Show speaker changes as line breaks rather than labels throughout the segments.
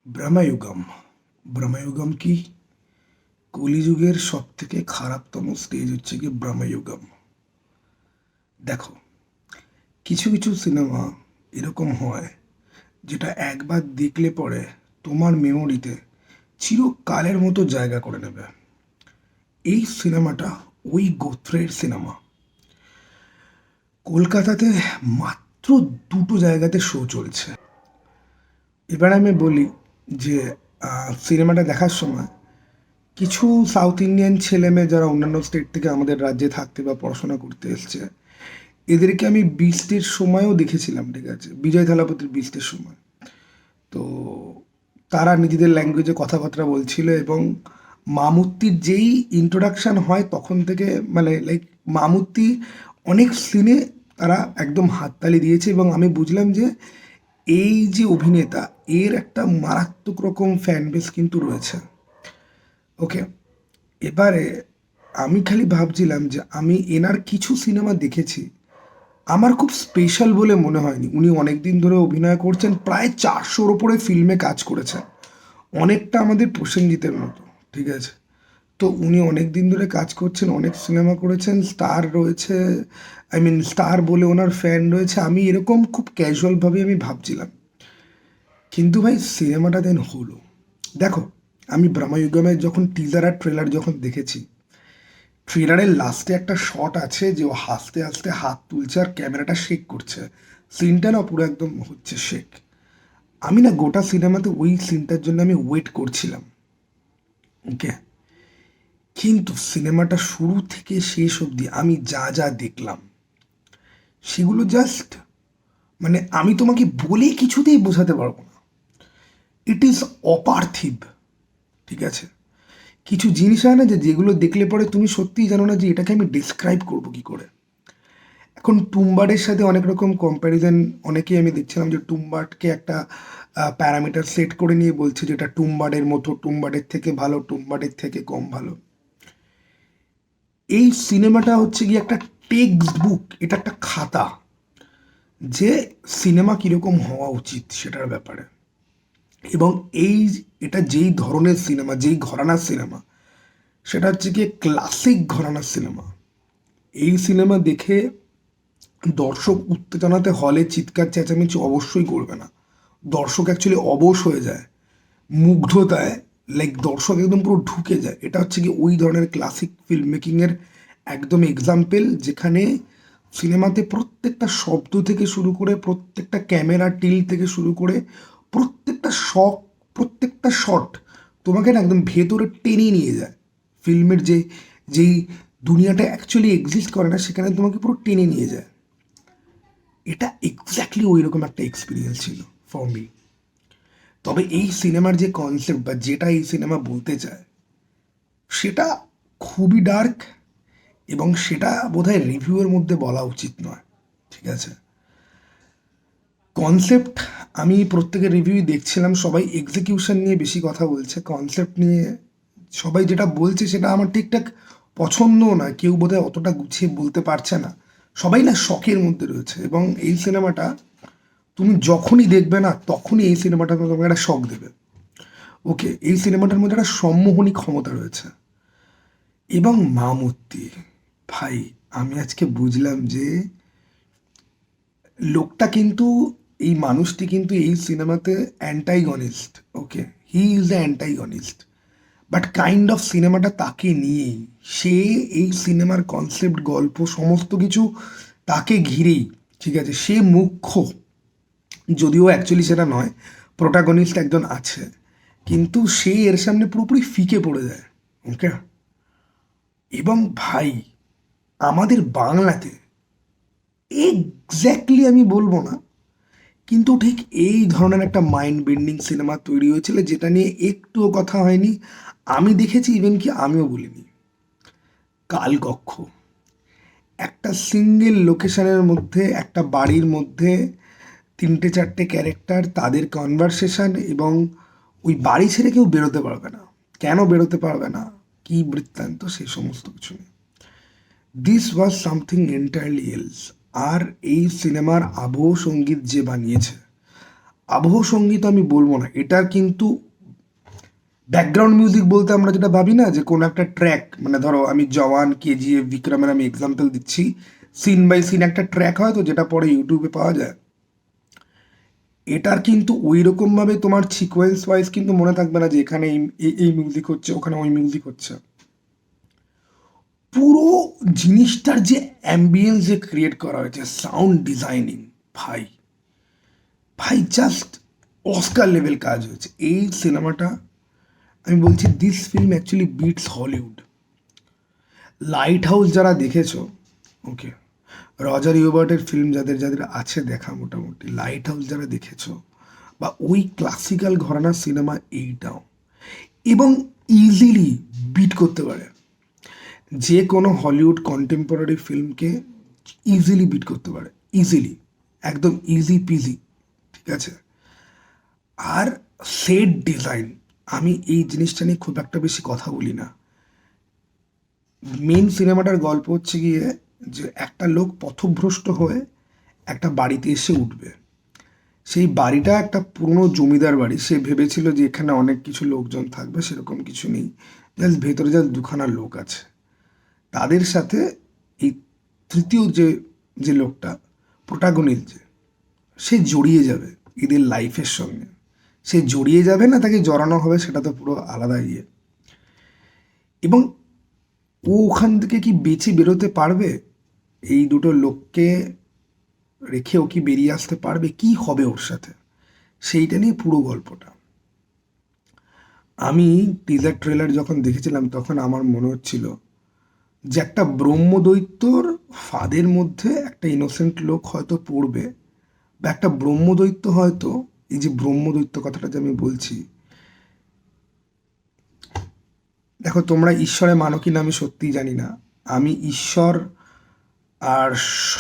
ব্রহ্মযুগম। ব্রহ্মযুগম কি? কলিযুগের সব থেকে খারাপতম স্টেজ হচ্ছে কি ব্রহ্মযুগম। দেখো, কিছু কিছু সিনেমা এরকম হয় যেটা একবার দেখলে পরে তোমার মেমোরিতে চিরকালের মতো জায়গা করে নেবে। এই সিনেমাটা ওই গোত্রের সিনেমা। কলকাতাতে মাত্র দুটো জায়গাতে শো চলছে। এবার আমি বলি যে সিনেমাটা দেখার সময় কিছু সাউথ ইন্ডিয়ান ছেলেমেয়ে যারা অন্যান্য স্টেট থেকে আমাদের রাজ্যে থাকতে বা পড়াশোনা করতে এসছে, এদেরকে আমি বৃষ্টির সময়ও দেখেছিলাম, ঠিক আছে, বিজয় থালাপতির বৃষ্টির সময়। তো তারা নিজেদের ল্যাঙ্গুয়েজে কথাবার্তা বলছিল এবং মামুত্তির যেই ইন্ট্রোডাকশান হয় তখন থেকে মানে লাইক মামুত্তি অনেক সিনে তারা একদম হাততালি দিয়েছে এবং আমি বুঝলাম যে এই যে অভিনেতা এর একটা মারাত্মক রকম ফ্যান বেস কিন্তু রয়েছে। ওকে, এবারে আমি খালি ভাবছিলাম যে আমি এনার কিছু সিনেমা দেখেছি, আমার খুব স্পেশাল বলে মনে হয়নি। উনি অনেক দিন ধরে অভিনয় করছেন, প্রায় 400-র ওপরে ফিল্মে কাজ করেছেন, অনেকটা আমাদের প্রসেনজিতের মতো, ঠিক আছে। তো উনি অনেক দিন ধরে কাজ করছেন, অনেক সিনেমা করেছেন, স্টার রয়েছে, স্টার বলে ওনার ফ্যান রয়েছে। আমি এরকম খুব ক্যাজুয়ালভাবে আমি ভাবছিলাম, কিন্তু ভাই সিনেমাটা দেন হলো। দেখো, আমি ব্রহ্মযুগমের যখন টিজার আর ট্রেলার যখন দেখেছি, ট্রেলারের লাস্টে একটা শট আছে যে ও হাসতে হাসতে হাত তুলছে আর ক্যামেরাটা শেক করছে, সিনটা না পুরো একদম হচ্ছে শেক। আমি না গোটা সিনেমাতে ওই সিনটার জন্য আমি ওয়েট করছিলাম। ওকে, কিন্তু সিনেমাটা শুরু থেকে শেষ অবধি আমি যা যা দেখলাম সেগুলো জাস্ট মানে আমি তোমাকে বলে কিছুতেই বোঝাতে পারবো না। ইট ইজ অপার্থিব, ঠিক আছে। কিছু জিনিস হয় না যে যেগুলো দেখলে পরে তুমি সত্যিই জানো না যে এটাকে আমি ডিসক্রাইব করবো কী করে। এখন টুম্বারের সাথে অনেক রকম কম্প্যারিজন, অনেকেই আমি দেখছিলাম যে টুম্বারকে একটা প্যারামিটার সেট করে নিয়ে বলছে যে এটা টুম্বারের মতো, টুম্বারের থেকে ভালো, টুম্বারের থেকে কম ভালো। এই সিনেমাটা হচ্ছে কি একটা টেক্সট বুক, এটা একটা খাতা যে সিনেমা কীরকম হওয়া উচিত সেটার ব্যাপারে। এবং এই এটা যেই ধরনের সিনেমা, যেই ঘরানার সিনেমা, সেটা হচ্ছে কি ক্লাসিক ঘরানার সিনেমা। এই সিনেমা দেখে দর্শক উত্তেজনাতে হলে চিৎকার চেঁচামেচি অবশ্যই করবে না, দর্শক অ্যাকচুয়ালি অবশ হয়ে যায় মুগ্ধতায়, লাইক দর্শক একদম পুরো ঢুকে যায়। এটা হচ্ছে কি ওই ধরনের ক্লাসিক ফিল্ম মেকিংয়ের একদম এক্সাম্পল, যেখানে সিনেমাতে প্রত্যেকটা শব্দ থেকে শুরু করে, প্রত্যেকটা ক্যামেরা টিল থেকে শুরু করে, প্রত্যেকটা শট, প্রত্যেকটা শট তোমাকে না একদম ভেতরে টেনে নিয়ে যায়। ফিল্মের যেই দুনিয়াটা অ্যাকচুয়ালি এক্সিস্ট করে না সেখানে তোমাকে পুরো টেনে নিয়ে যায়। এটা এক্স্যাক্টলি ওই রকম একটা এক্সপিরিয়েন্স ছিল ফর মি। তবে এই সিনেমার যে কনসেপ্ট বা যেটা এই সিনেমা বলতে চায় সেটা খুবই ডার্ক এবং সেটা বোধহয় রিভিউয়ের মধ্যে বলা উচিত নয়, ঠিক আছে। কনসেপ্ট আমি প্রত্যেকের রিভিউই দেখছিলাম, সবাই এক্সিকিউশন নিয়ে বেশি কথা বলছে, কনসেপ্ট নিয়ে সবাই যেটা বলছে সেটা আমার ঠিকঠাক পছন্দও না, কেউ বোধহয় অতটা গুছিয়ে বলতে পারছে না, সবাই না শখের মধ্যে রয়েছে। এবং এই সিনেমাটা তুমি যখনই দেখবে না তখনই এই সিনেমাটা তোমাকে একটা শখ দেবে। ওকে, এই সিনেমাটার মধ্যে একটা সম্মোহনী ক্ষমতা রয়েছে। এবং মামুত্তি, ভাই আমি আজকে বুঝলাম যে লোকটা কিন্তু, এই মানুষটি কিন্তু এই সিনেমাতে antagonist. Okay, he is the antagonist, but kind of সিনেমাটা তাকে নিয়েই, সে এই সিনেমার কনসেপ্ট, গল্প সমস্ত কিছু তাকে ঘিরেই, ঠিক আছে। সে মুখ্য, যদিও অ্যাকচুয়ালি সেটা নয়, প্রোটাগনিস্ট একজন আছে, কিন্তু সে এর সামনে পুরোপুরি ফিকে পড়ে যায়। ওকে, এবং ভাই আমাদের বাংলাতে এক্স্যাক্টলি আমি বলবো না, কিন্তু ঠিক এই ধরনের একটা মাইন্ড বেন্ডিং সিনেমা তৈরি হয়েছিল যেটা নিয়ে একটুও কথা হয়নি। আমি দেখেছি, ইভেন কি আমিও বলিনি। কালকক্ষ, একটা সিঙ্গেল লোকেশনের মধ্যে, একটা বাড়ির মধ্যে 3-4টে ক্যারেক্টার, তাদের কনভারসেশন, এবং ওই বাড়ি ছেড়ে কেউ বেরোতে পারবে না। কেন বেরোতে পারবে না, কী বৃত্তান্ত, সেই সমস্ত কিছু নিয়ে। This was something entirely else. আর এই সিনেমার আবহ সঙ্গীত যে বানিয়েছে, আবহ সঙ্গীত আমি বলবো না, এটার কিন্তু ব্যাকগ্রাউন্ড মিউজিক বলতে আমরা যেটা ভাবি না, যে কোনো একটা ট্র্যাক, মানে ধরো আমি জওয়ান, কেজিএফ, বিক্রমের আমি এক্সাম্পল দিচ্ছি, সিন বাই সিন একটা ট্র্যাক হয় তো, যেটা পরে ইউটিউবে পাওয়া যায়। এটার কিন্তু ওই রকমভাবে তোমার সিকোয়েন্স ওয়াইজ কিন্তু মনে থাকবে না যে এখানে এই মিউজিক হচ্ছে, ওখানে ওই মিউজিক হচ্ছে। পুরো জিনিসটার যে অ্যাম্বিয়েন্স যে ক্রিয়েট করা হয়েছে, সাউন্ড ডিজাইনিং, ভাই ভাই জাস্ট অস্কার লেভেল কাজ হয়েছে এই সিনেমাটা। আমি বলছি this film actually beats Hollywood. Lighthouse যারা দেখেছো, ওকে, রজার ইউবার্টের ফিল্ম যাদের যাদের আছে দেখা, মোটামুটি লাইট হাউস যারা দেখেছো, বা ওই ক্লাসিক্যাল ঘরানার সিনেমা এইটাও, এবং ইজিলি বিট করতে পারে যে কোনো হলিউড কন্টেম্পোরারি ফিল্মকে, ইজিলি বিট করতে পারে, ইজিলি, একদম ইজি পিজি, ঠিক আছে। আর সেট ডিজাইন, আমি এই জিনিসটা নিয়ে খুব একটা বেশি কথা বলি না। মেন সিনেমাটার গল্প হচ্ছে গিয়ে যে একটা লোক পথভ্রষ্ট হয়ে একটা বাড়িতে এসে উঠবে। সেই বাড়িটা একটা পুরনো জমিদার বাড়ি। সে ভেবেছিল যে এখানে অনেক কিছু লোকজন থাকবে, সেরকম কিছু নেই, জাস্ট ভেতরে জাস্ট দুখানা লোক আছে। তাদের সাথে এই তৃতীয় যে যে লোকটা, প্রোটাগনিস্ট, যে সে জড়িয়ে যাবে এদের লাইফের সঙ্গে। সে জড়িয়ে যাবে না, তাকে জড়ানো হবে, সেটা তো পুরো আলাদা ইয়ে। এবং ও ওখান থেকে কি বেঁচে বেরোতে পারবে, এই দুটো লোককে রেখে ও কি বেরিয়ে আসতে পারবে, কি হবে ওর সাথে, সেইটা নিয়ে পুরো গল্পটা। আমি টিজার ট্রেলার যখন দেখেছিলাম তখন আমার মনে হচ্ছিল যে একটা ব্রহ্মদৈত্যর ফাঁদের মধ্যে একটা ইনোসেন্ট লোক হয়তো পড়বে, বা একটা ব্রহ্মদৈত্য হয়তো, এই যে ব্রহ্মদৈত্য কথাটা যে আমি বলছি, দেখো তোমরা ঈশ্বরে মানো কি না আমি সত্যিই জানি না। আমি ঈশ্বর আর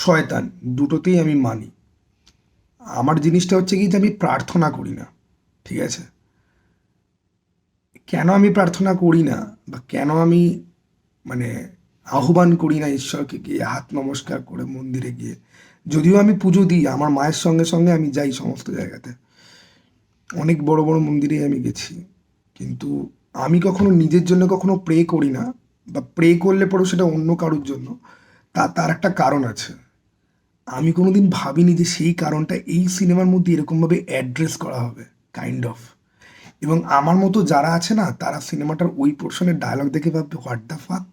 শয়তান দুটোতেই আমি মানি। আমার জিনিসটা হচ্ছে কি যে আমি প্রার্থনা করি না, ঠিক আছে। কেন আমি প্রার্থনা করি না, বা কেন আমি মানে আহ্বান করি না ঈশ্বরকে গিয়ে হাত নমস্কার করে মন্দিরে গিয়ে, যদিও আমি পুজো দিই, আমার মায়ের সঙ্গে সঙ্গে আমি যাই সমস্ত জায়গাতে, অনেক বড় বড় মন্দিরে আমি গেছি, কিন্তু আমি কখনো নিজের জন্য কখনো প্রে করি না, বা প্রে করলে পরেও সেটা অন্য কারোর জন্য। তার একটা কারণ আছে। আমি কোনোদিন ভাবিনি যে সেই কারণটা এই সিনেমার মধ্যে এরকমভাবে অ্যাড্রেস করা হবে, কাইন্ড অফ। এবং আমার মতো যারা আছে না, তারা সিনেমাটার ওই পোর্শনের ডায়লগ দেখে ভাববে হোয়াট দ্য ফাক,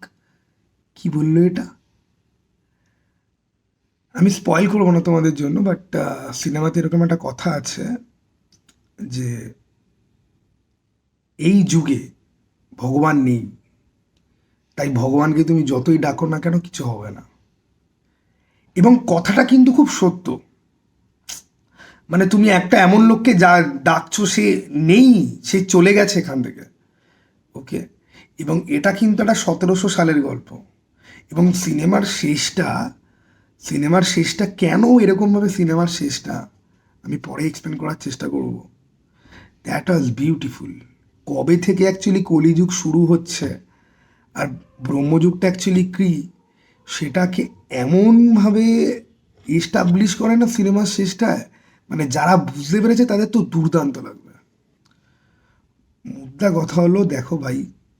কি বললো এটা। আমি স্পয়েল করবো না তোমাদের জন্য, বাট সিনেমাতে এরকম একটা কথা আছে যে এই যুগে ভগবান নেই, তাই ভগবানকে তুমি যতই ডাকো না কেন কিছু হবে না। এবং কথাটা কিন্তু খুব সত্য। মানে তুমি একটা এমন লোককে যা ডাকছো, সে নেই, সে চলে গেছে এখান থেকে, ওকে। এবং এটা কিন্তু একটা 1700 সালের গল্প। এবং সিনেমার শেষটা কেন এরকমভাবে, সিনেমার শেষটা আমি পরে এক্সপ্লেন করার চেষ্টা করব। That was beautiful. কবে থেকে অ্যাকচুয়ালি কলিযুগ শুরু হচ্ছে আর ব্রহ্মযুগটা অ্যাকচুয়ালি কী, সেটাকে এমনভাবে এস্টাবলিশ করে না সিনেমার শেষটায়, মানে যারা বুঝতে পেরেছে তাদের তো দুর্দান্ত লাগবে। মুদ্রা কথা হলো, দেখো ভাই,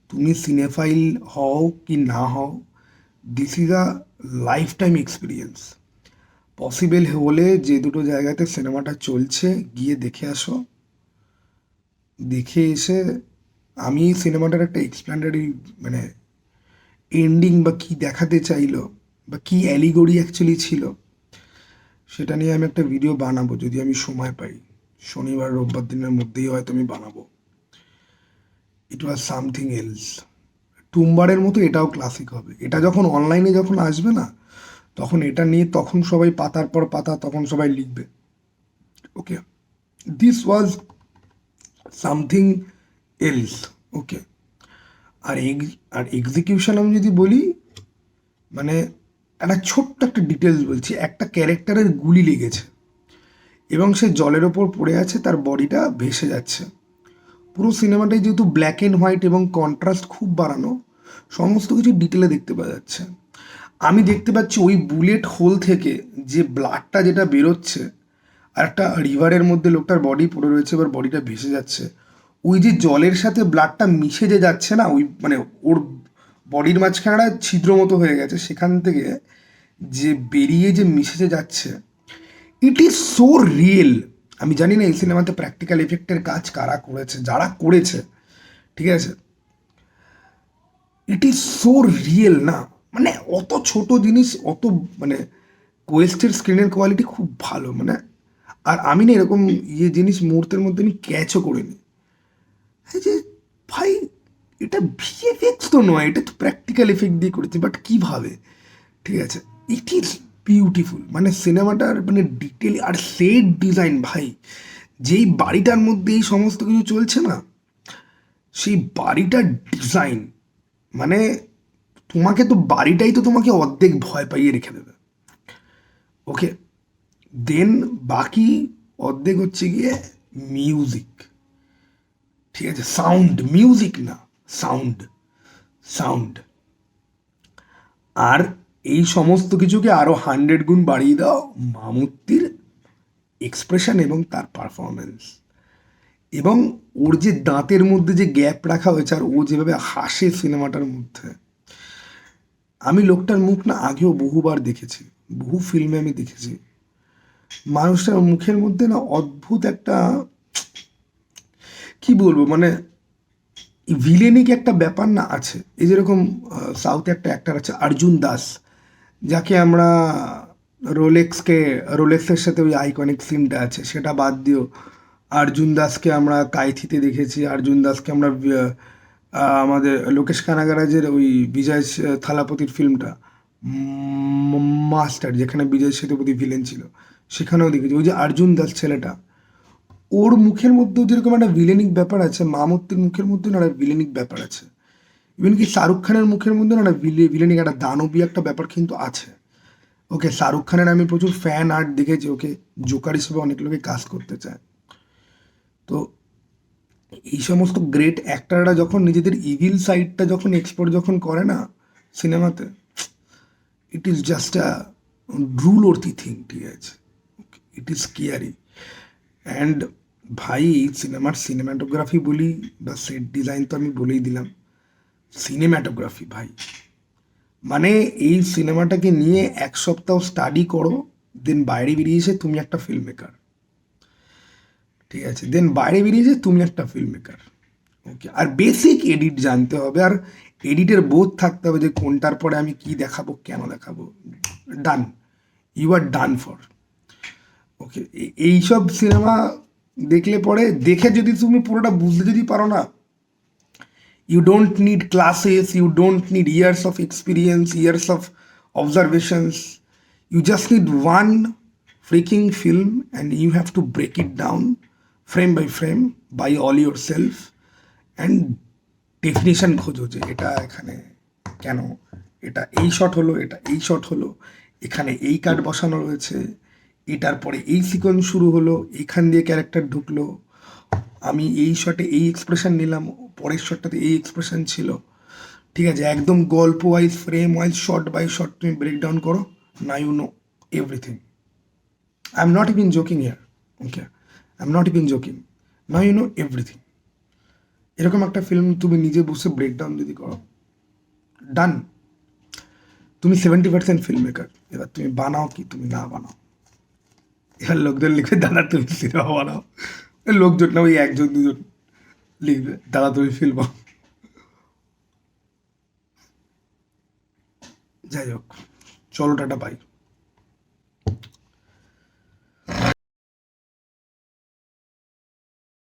তুমি সিনেফাইল হও কি না হও, this is a life time experience. Possible হলে যে দুটো জায়গাতে সিনেমাটা চলছে গিয়ে দেখে আসো। দেখে এসে আমি সিনেমাটার একটা এক্সপ্ল্যানেটরি, মানে এন্ডিং বা কী দেখাতে চাইলো, বা কী অ্যালিগরি অ্যাকচুয়ালি ছিল, সেটা নিয়ে আমি একটা ভিডিও বানাবো যদি আমি সময় পাই। শনিবার রোববার দিনের মধ্যেই হয়তো আমি বানাবো। ইট ওয়াজ সামথিং এলস। টুম্বারের মতো এটাও ক্লাসিক হবে। এটা যখন অনলাইনে যখন আসবে না, তখন এটা নিয়ে তখন সবাই পাতার পর পাতা তখন সবাই লিখবে, okay. This was something else, okay. আর এক্সিকিউশন আমি যদি বলি, মানে একটা ছোট্ট একটা ডিটেলস বলছি, একটা ক্যারেক্টারের গুলি লেগেছে এবং সে জলের ওপর পড়ে আছে, তার বডিটা ভেসে যাচ্ছে। পুরো সিনেমাটাই যেহেতু ব্ল্যাক অ্যান্ড হোয়াইট এবং কন্ট্রাস্ট খুব বাড়ানো, সমস্ত কিছু ডিটেলে দেখতে পাওয়া যাচ্ছে। আমি দেখতে পাচ্ছি ওই বুলেট হোল থেকে যে ব্লাডটা যেটা বেরোচ্ছে, আর একটা রিভারের মধ্যে লোকটার বডি পড়ে রয়েছে, এবার বডিটা ভেসে যাচ্ছে, ওই যে জলের সাথে ব্লাডটা মিশে যে যাচ্ছে না, ওই মানে ওর বডির মাঝখানে একটা ছিদ্র মতো হয়ে গেছে, সেখান থেকে যে বেরিয়ে যে মিশে যে যাচ্ছে, ইট ইজ সো রিয়েল। আমি জানি না এই সিনেমাতে প্র্যাকটিক্যাল এফেক্টের কাজ কারা করেছে, যারা করেছে, ঠিক আছে, ইট ইজ সো রিয়েল না, মানে অত ছোট জিনিস, অত মানে কোয়েস্টের স্ক্রিনের কোয়ালিটি খুব ভালো, মানে আর আমি না এরকম জিনিস মুহূর্তের মধ্যে আমি ক্যাচও করিনি। এই যে ভাই, এটা ভিএফএক্স তো নয়, এটা তো প্র্যাকটিক্যাল এফেক্ট দিয়ে করেছে, বাট কীভাবে, ঠিক আছে, ইট ইজ বিউটিফুল, মানে সিনেমাটার মানে ডিটেল আর সেট ডিজাইন ভাই, যেই বাড়িটার মধ্যে এই সমস্ত কিছু চলছে না, সেই বাড়িটার ডিজাইন, মানে তোমাকে তো বাড়িটাই তো তোমাকে অর্ধেক ভয় পাইয়ে রেখে দেবে। ওকে, দেন বাকি অর্ধেক হচ্ছে গিয়ে মিউজিক, ঠিক আছে, সাউন্ড, মিউজিক না, সাউন্ড, সাউন্ড। আর এই সমস্ত কিছুকে আরও 100 গুণ বাড়িয়ে দাও মামুত্তির এক্সপ্রেশন এবং তার পারফরমেন্স, এবং ওর যে দাঁতের মধ্যে যে গ্যাপ রাখা হয়েছে, আর ও যেভাবে হাসে সিনেমাটার মধ্যে, আমি লোকটার মুখ না আগেও বহুবার দেখেছি, বহু ফিল্মে আমি দেখেছি, মানুষটার মুখের মধ্যে না অদ্ভুত একটা, কি বলবো, মানে ভিলেনিক একটা ব্যাপার না আছে। এই যেরকম সাউথে একটা অ্যাক্টার আছে অর্জুন দাস, যাকে আমরা রোলেক্সের সাথে ওই আইকনিক সিনটা আছে সেটা বাদ দিও, অর্জুন দাসকে আমরা কাইথিতে দেখেছি, অর্জুন দাসকে আমরা আমাদের লোকেশ কানাগরাজের ওই বিজয় থালাপতির ফিল্মটা মাস্টার, যেখানে বিজয় সেতুপতি ভিলেন ছিল, সেখানেও দেখেছি। ওই যে অর্জুন দাস ছেলেটা, ওর মুখের মধ্যেও যেরকম একটা ভিলেনিক ব্যাপার আছে, মামুত্তির মুখের মধ্যেও না একটা ভিলেনিক ব্যাপার আছে, ইভেন কি শাহরুখ খানের মুখের মধ্যে না একটা ভিলেনিক একটা দানবী একটা ব্যাপার কিন্তু আছে। ওকে, শাহরুখ খানের আমি প্রচুর ফ্যান আর্ট দেখেছি, ওকে জোকার হিসেবে অনেক লোকে কাজ করতে চায়। তো এই সমস্ত গ্রেট অ্যাক্টাররা যখন নিজেদের ইভিল সাইডটা যখন এক্সপোর্ট যখন করে না সিনেমাতে, it is just a rule worthy thing, ঠিক আছে, ইট ইজ স্কিয়ারি। অ্যান্ড ভাই, সিনেমার সিনেমাটোগ্রাফি বলি বা সেট ডিজাইন তো আমি বলেই দিলাম, সিনেমাটোগ্রাফি ভাই, মানে এই সিনেমাটাকে নিয়ে 1 সপ্তাহ স্টাডি করো, দেন বাইরে বেরিয়ে এসে তুমি একটা ফিল্ম মেকার, ঠিক আছে, দেন বাইরে বেরিয়ে এসে তুমি একটা ফিল্ম মেকার। ওকে, আর বেসিক এডিট জানতে হবে, আর এডিটের বোধ থাকতে হবে যে কোনটার পরে আমি কি দেখাবো, কেন দেখাবো, ডান, ইউ আর ডান ফর। ওকে, এইসব সিনেমা দেখলে পরে, দেখে যদি তুমি পুরোটা বুঝতে যদি পারো না, you don't need classes, you don't need years of experience, years of observations, you just need one freaking film and you have to break it down frame by frame by all yourself and definition খোঁজো যে এটা এখানে কেন, এটা এই shot হলো, এটা এই শট হলো, এখানে এই কাট বসানো রয়েছে, এটার পরে এই সিকোয়েন্স শুরু হলো, এখান দিয়ে ক্যারেক্টার ঢুকলো, আমি এই শটে এই এক্সপ্রেশন নিলাম, পরের শটটাতে এই এক্সপ্রেশন ছিল, ঠিক আছে, একদম গল্প wise, frame wise, shot by shot তুমি ব্রেকডাউন করো, না you know everything. I am not even joking here, okay, I am not even joking, না ইউ নো এভরিথিং। এরকম একটা ফিল্ম তুমি নিজে বসে ব্রেকডাউন যদি করো, ডান, তুমি 70% ফিল্ম মেকার। এবার তুমি বানাও কি তুমি না বানাও, এবার লোকদের লিখবে দাদা তুমি সিনেমা বানাও, লোকজন না ওই 1-2 জন লিখবে দাদা তুমি ফিল্ম। যাই হোক, চলো টাটা, বাই।